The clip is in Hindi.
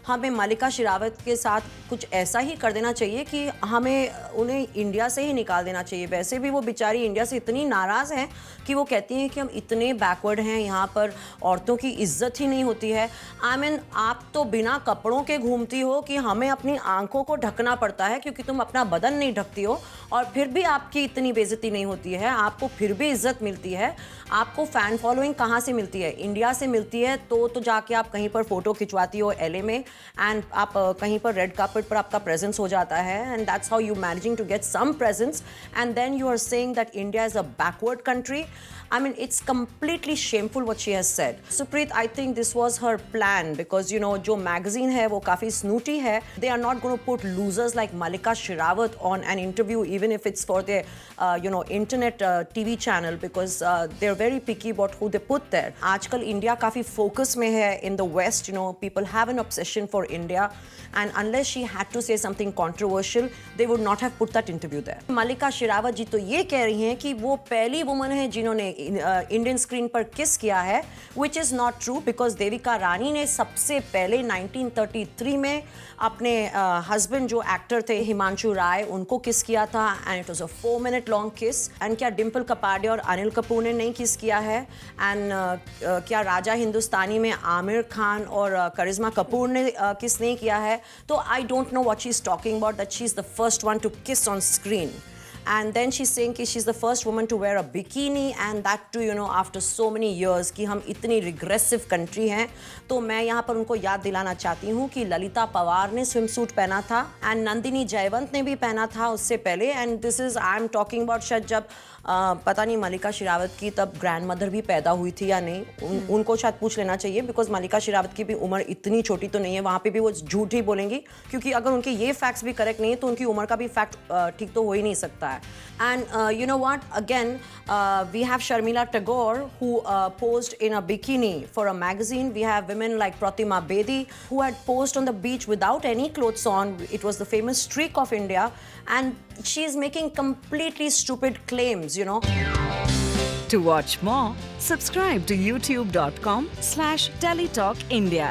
हमें मलिका शेरावत के साथ कुछ ऐसा ही कर देना चाहिए कि हमें उन्हें इंडिया से ही निकाल देना चाहिए। वैसे भी वो बेचारी इंडिया से इतनी नाराज़ हैं कि वो कहती हैं कि हम इतने बैकवर्ड हैं, यहाँ पर औरतों की इज्जत ही नहीं होती है। आई मीन आप तो बिना कपड़ों के घूमती हो कि हमें अपनी आंखों को ढकना पड़ता है क्योंकि तुम अपना बदन नहीं ढकती हो, और फिर भी आपकी इतनी बेइज्जती नहीं होती है, आपको फिर भी इज्जत मिलती है। आपको फ़ैन फॉलोइंग कहाँ से मिलती है? इंडिया से मिलती है। तो जाके आप कहीं पर फ़ोटो खिंचवाती हो एलए में, एंड आप कहीं पर रेड कार्पेट पर आपका प्रेजेंस हो जाता है, and that's how you managing to get some presence, and then you are saying that India is a backward country. I mean, it's completely shameful what she has said. Supreet, I think this was her plan because, you know, जो magazine है वो काफ़ी snooty है. They are not going to put losers like Malika Sherawat on an interview, even if it's for their, internet TV channel, because they're very picky about who they put there. आजकल इंडिया काफ़ी focus में है in the West. You know, people have an obsession for India, and unless she had to say something controversial, they would not have put that interview there. Malika Sherawat जी तो ये कह रही हैं कि वो पहली woman है जिन्होंने इंडियन स्क्रीन पर किस किया है, which is not true, because Devika Rani ने सबसे पहले 1933 में अपने हस्बैंड जो एक्टर थे हिमांशु राय, उनको किस किया था, and it was a 4 minute long किस। एंड क्या डिम्पल कपाड़िया और अनिल कपूर ने नहीं किस किया है? एंड क्या राजा हिंदुस्तानी में आमिर खान और करिश्मा कपूर ने किस नहीं किया है? तो I don't know what she is talking about, that she is the first one two किस on screen. And then she's saying कि she's the first woman to wear a bikini, and that too, you know, after so many years, कि हम इतनी regressive country हैं. तो मैं यहाँ पर उनको याद दिलाना चाहती हूँ कि ललिता पवार ने स्विम सूट पहना था, एंड नंदिनी जयवंत ने भी पहना था उससे पहले. And this is I am talking about शायद जब पता नहीं मलिका शेरावत की तब ग्रैंड मदर भी पैदा हुई थी या नहीं, उनको शायद पूछ लेना चाहिए, बिकॉज मलिका शेरावत की भी उम्र इतनी छोटी तो नहीं है. वहाँ पे भी वो झूठ ही बोलेंगी, क्योंकि अगर उनके ये फैक्ट्स भी करेक्ट नहीं है तो उनकी उम्र का भी फैक्ट ठीक तो हो ही नहीं सकता है. And you know what, again we have Sharmila Tagore who posed in a bikini for a magazine. We have women like Pratima Bedi who had posed on the beach without any clothes on. It was the famous streak of India, and she is making completely stupid claims, you know. To watch more, subscribe to youtube.com/TeletalkIndia.